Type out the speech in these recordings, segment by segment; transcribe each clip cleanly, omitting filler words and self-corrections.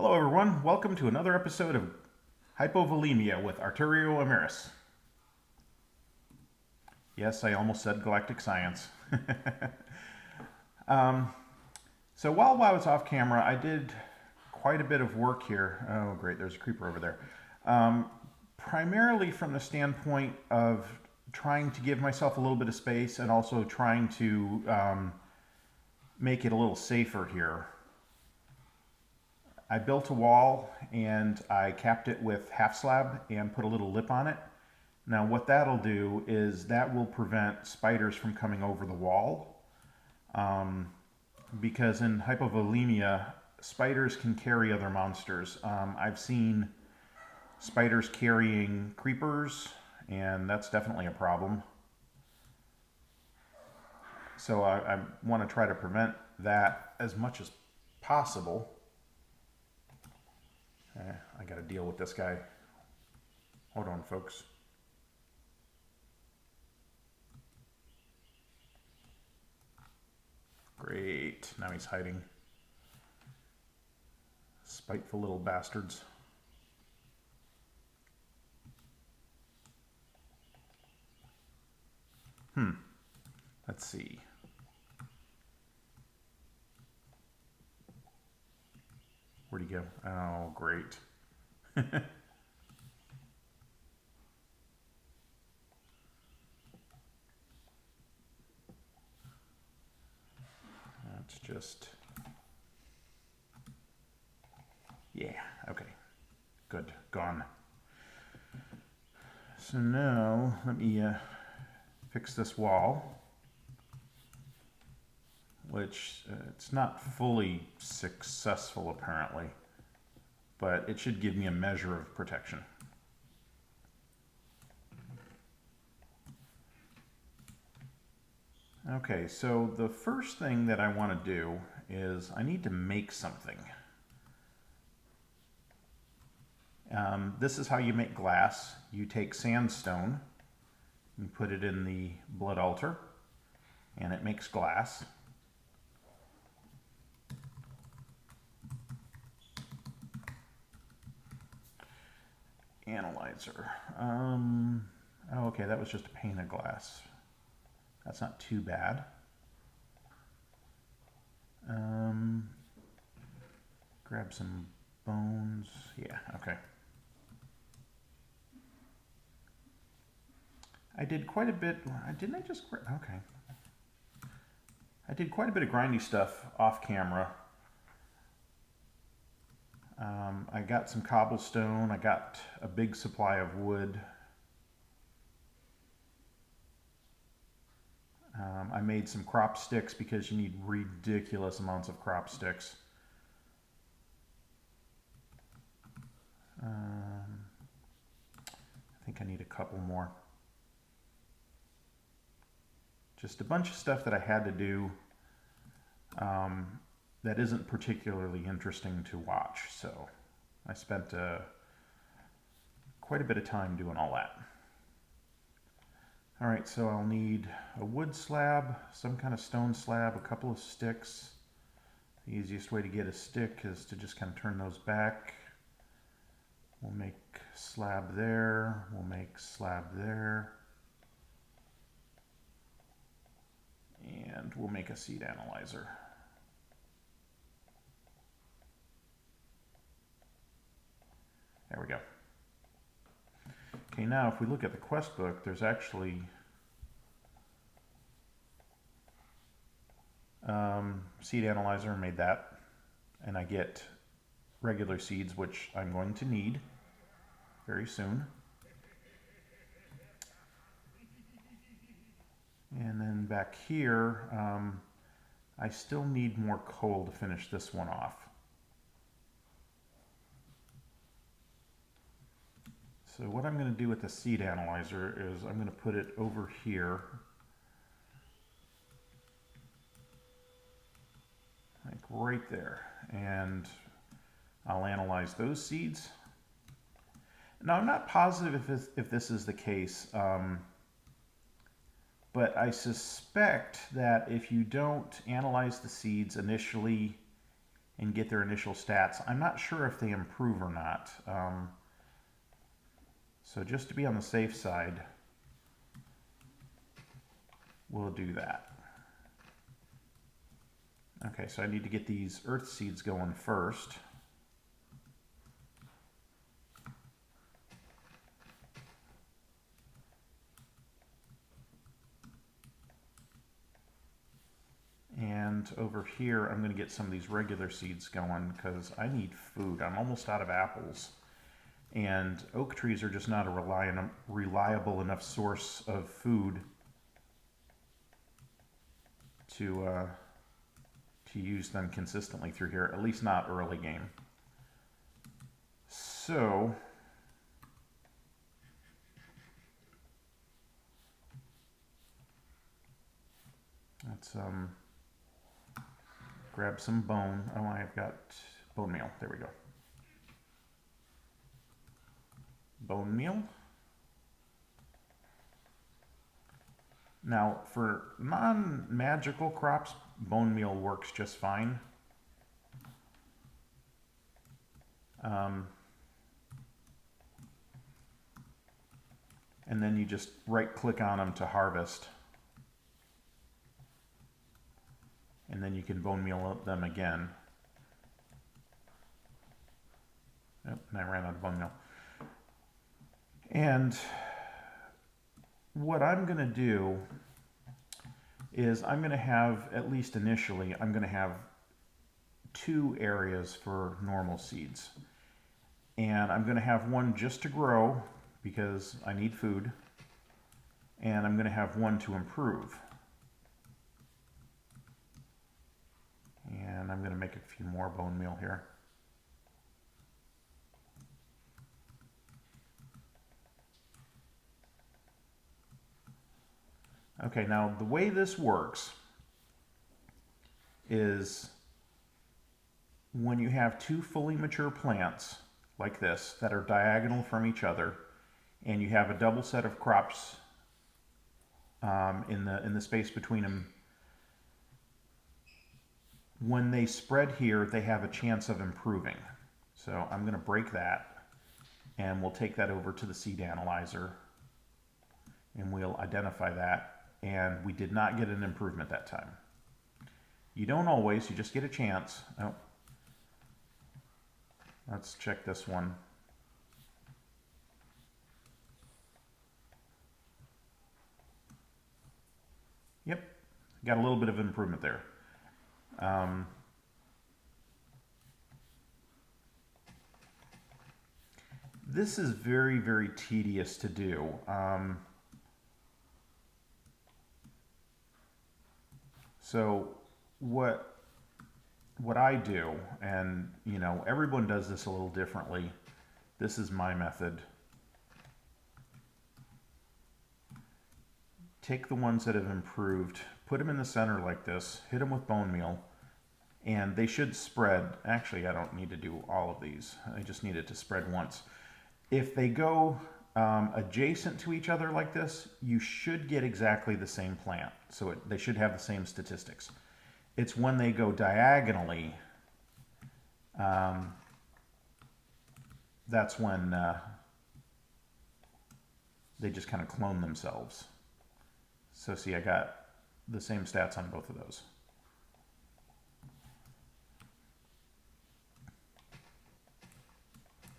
Hello everyone, welcome to another episode of Hypovolemia with Arturio Emerys. Yes, I almost said Galactic Science. So while I was off camera, I did quite a bit of work here. Oh great, there's a creeper over there. Primarily from the standpoint of trying to give myself a little bit of space and also trying to make it a little safer here. I built a wall and I capped it with half slab and put a little lip on it. Now what that'll do is that will prevent spiders from coming over the wall. Because in hypovolemia, spiders can carry other monsters. I've seen spiders carrying creepers, and that's definitely a problem. So I want to try to prevent that as much as possible. I got to deal with this guy. Hold on, folks. Great. Now he's hiding. Spiteful little bastards. Let's see. Where'd he go? Oh, great. Let's just... Yeah, okay. Good. Gone. So now, let me fix this wall. Which it's not fully successful apparently, but it should give me a measure of protection. Okay, so the first thing that I want to do is I need to make something. This is how you make glass. You take sandstone, you put it in the blood altar, and it makes glass. Analyzer. Oh, okay, that was just a pane of glass. That's not too bad. Grab some bones. Yeah, okay. I did quite a bit. Didn't I just? Okay. I did quite a bit of grindy stuff off camera. I got some cobblestone, I got a big supply of wood. I made some crop sticks because you need ridiculous amounts of crop sticks. I think I need a couple more. Just a bunch of stuff that I had to do that isn't particularly interesting to watch, so I spent quite a bit of time doing all that. Alright, so I'll need a wood slab, some kind of stone slab, a couple of sticks. The easiest way to get a stick is to just kind of turn those back. We'll make slab there, we'll make slab there. And we'll make a seed analyzer. There we go. Okay, now if we look at the quest book, there's actually seed analyzer, made that, and I get regular seeds, which I'm going to need very soon. And then back here, I still need more coal to finish this one off. So what I'm going to do with the seed analyzer is I'm going to put it over here, like right there, and I'll analyze those seeds. Now I'm not positive if this is the case, but I suspect that if you don't analyze the seeds initially and get their initial stats. I'm not sure if they improve or not. So just to be on the safe side, we'll do that. Okay, so I need to get these earth seeds going first. And over here, I'm going to get some of these regular seeds going because I need food. I'm almost out of apples. And oak trees are just not a reliable enough source of food to use them consistently through here, at least not early game. So let's grab some bone. Oh, I've got bone meal. There we go. Bone meal. Now, for non-magical crops, bone meal works just fine. And then you just right-click on them to harvest. And then you can bone meal them again. Oh, and I ran out of bone meal. And what I'm going to do is I'm going to have, at least initially, I'm going to have 2 areas for normal seeds. And I'm going to have one just to grow because I need food. And I'm going to have one to improve. And I'm going to make a few more bone meal here. Okay, now the way this works is when you have 2 fully mature plants like this that are diagonal from each other, and you have a double set of crops in the space between them, when they spread here, they have a chance of improving. So I'm going to break that, and we'll take that over to the seed analyzer, and we'll identify that. And we did not get an improvement that time. You don't always, you just get a chance. Oh, let's check this one. Yep, got a little bit of improvement there. This is very, very tedious to do. So what I do, and you know, everyone does this a little differently. This is my method. Take the ones that have improved, put them in the center like this, hit them with bone meal, and they should spread. Actually, I don't need to do all of these. I just need it to spread once. If they go adjacent to each other like this, you should get exactly the same plant. So they should have the same statistics. It's when they go diagonally, that's when they just kind of clone themselves. So see, I got the same stats on both of those.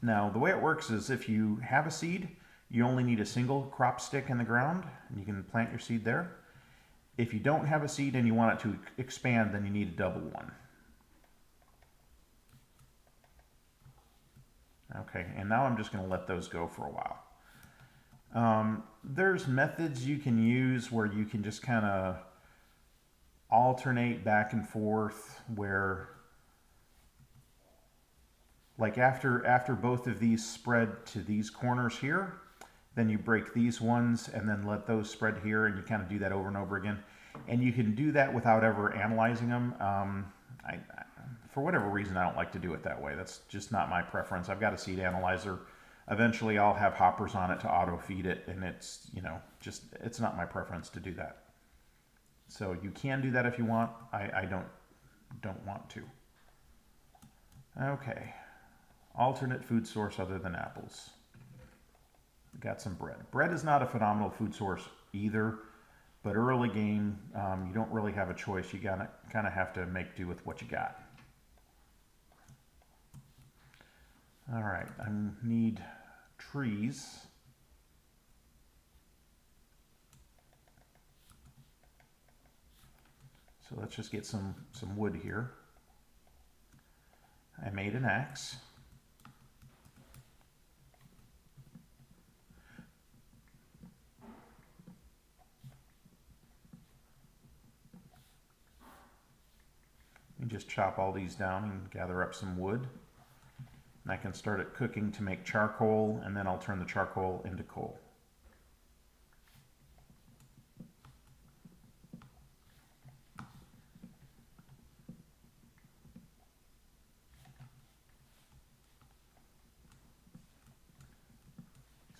Now, the way it works is if you have a seed, you only need a single crop stick in the ground, and you can plant your seed there. If you don't have a seed and you want it to expand, then you need a double one. Okay, and now I'm just going to let those go for a while. There's methods you can use where you can just kind of alternate back and forth, where like after both of these spread to these corners here, then you break these ones and then let those spread here, and you kind of do that over and over again. And you can do that without ever analyzing them. For whatever reason, I don't like to do it that way. That's just not my preference. I've got a seed analyzer. Eventually, I'll have hoppers on it to auto feed it, and it's, you know, just, it's not my preference to do that. So you can do that if you want. I don't want to. Okay. Alternate food source other than apples. Got some bread. Bread is not a phenomenal food source either, but early game, you don't really have a choice. You gotta kind of have to make do with what you got. All right, I need trees. So let's just get some wood here. I made an axe. And just chop all these down and gather up some wood. And I can start it cooking to make charcoal, and then I'll turn the charcoal into coal.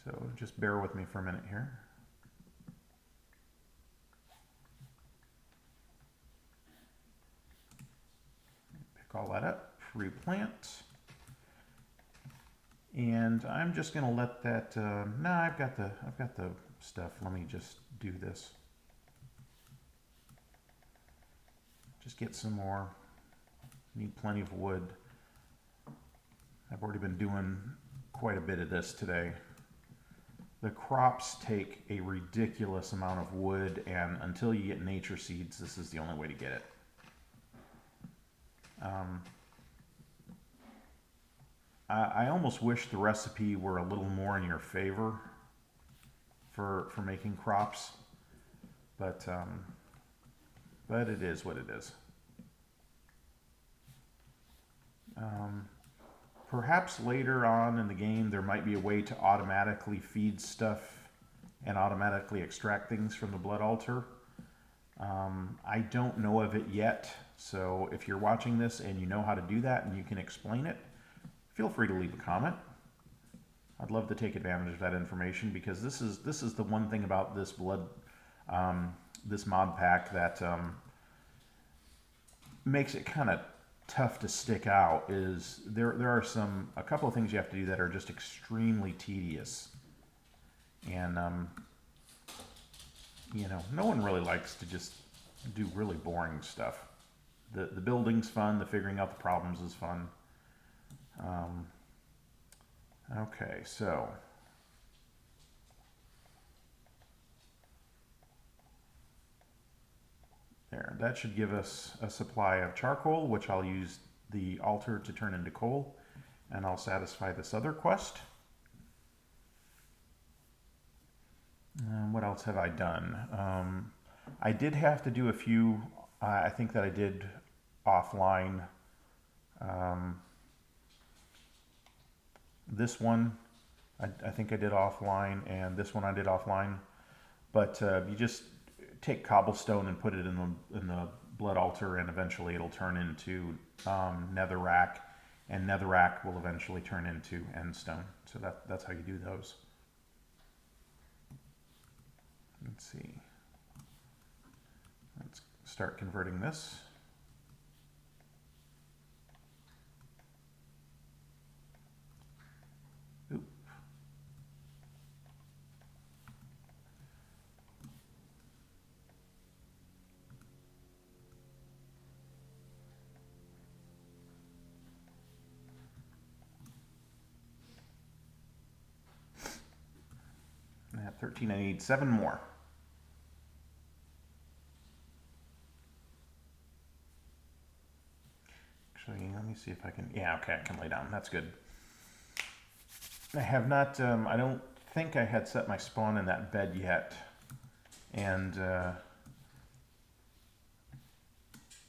So just bear with me for a minute here. Pick all that up, replant. And I'm just going to let that, no, I've got the stuff. Let me just do this. Just get some more. Need plenty of wood. I've already been doing quite a bit of this today. The crops take a ridiculous amount of wood, and until you get nature seeds, this is the only way to get it. I almost wish the recipe were a little more in your favor for making crops, but it is what it is. Perhaps later on in the game there might be a way to automatically feed stuff and automatically extract things from the blood altar. I don't know of it yet, so if you're watching this and you know how to do that and you can explain it, feel free to leave a comment. I'd love to take advantage of that information, because this is the one thing about this this mod pack that makes it kind of tough to stick out. Is there are a couple of things you have to do that are just extremely tedious, and you know, no one really likes to just do really boring stuff. The building's fun, the figuring out the problems is fun. Okay, so there, that should give us a supply of charcoal, which I'll use the altar to turn into coal, and I'll satisfy this other quest. What else have I done? I did have to do a few, I think that I did offline. This one, I think I did offline, and this one I did offline. But you just take cobblestone and put it in the blood altar, and eventually it'll turn into netherrack, and netherrack will eventually turn into endstone. So that's how you do those. Let's see. Let's start converting this. Oop. At 13, I need 7 more. Actually, let me see if I can, yeah, okay, I can lay down. That's good. I have not, I don't think I had set my spawn in that bed yet. And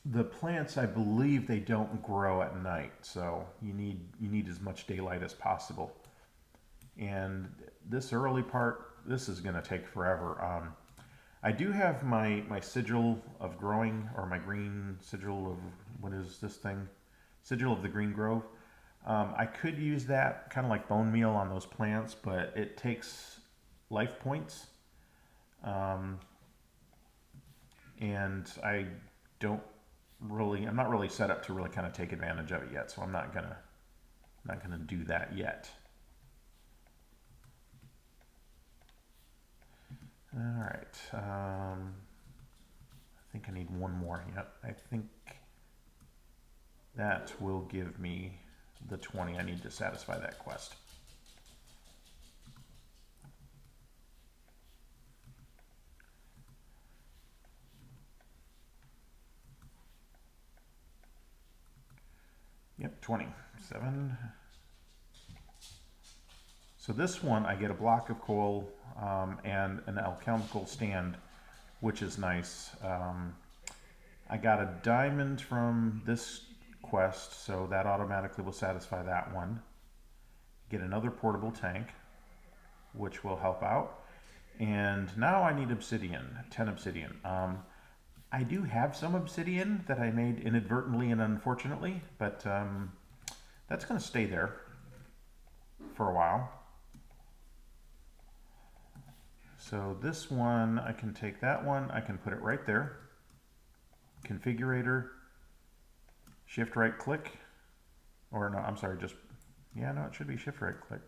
the plants, I believe they don't grow at night, so you need as much daylight as possible. And this early part, this is going to take forever. I do have my sigil of growing, or my green sigil of, what is this thing? Sigil of the Green Grove. I could use that kind of like bone meal on those plants, but it takes life points. And I don't I'm not really set up to really kind of take advantage of it yet, so I'm not gonna do that yet. All right. I think I need one more. Yep. I think that will give me the 20 I need to satisfy that quest. Yep, 27. So this one, I get a block of coal and an alchemical stand, which is nice. I got a diamond from this quest, so that automatically will satisfy that one. Get another portable tank, which will help out. And now I need obsidian, 10 obsidian. I do have some obsidian that I made inadvertently and unfortunately, but that's going to stay there for a while. So this one, I can take that one, I can put it right there. Configurator, shift right click, or no, I'm sorry, just, yeah, no, it should be shift right click.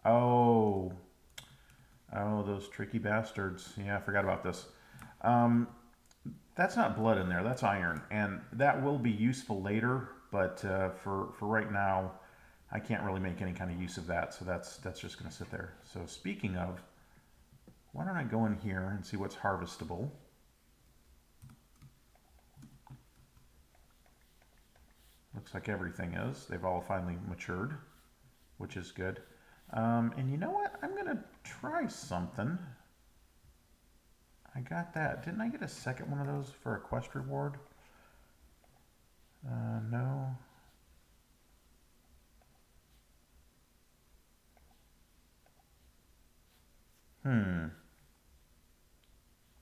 Oh, those tricky bastards. Yeah, I forgot about this. That's not blood in there, that's iron, and that will be useful later, but for right now, I can't really make any kind of use of that, so that's just going to sit there. So speaking of, why don't I go in here and see what's harvestable. Looks like everything is. They've all finally matured, which is good. And you know what? I'm going to try something. I got that. Didn't I get a second one of those for a quest reward? No.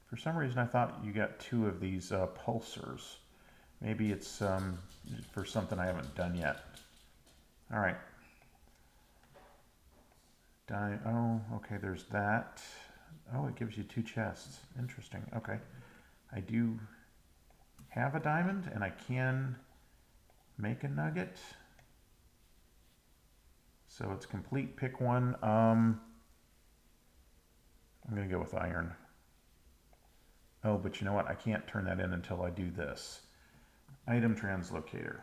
For some reason I thought you got 2 of these pulsars. Maybe it's for something I haven't done yet. All right. Oh, okay, there's that. Oh, it gives you 2 chests. Interesting. Okay. I do have a diamond, and I can make a nugget. So it's complete. Pick one. I'm going to go with iron. Oh, but you know what? I can't turn that in until I do this. Item translocator.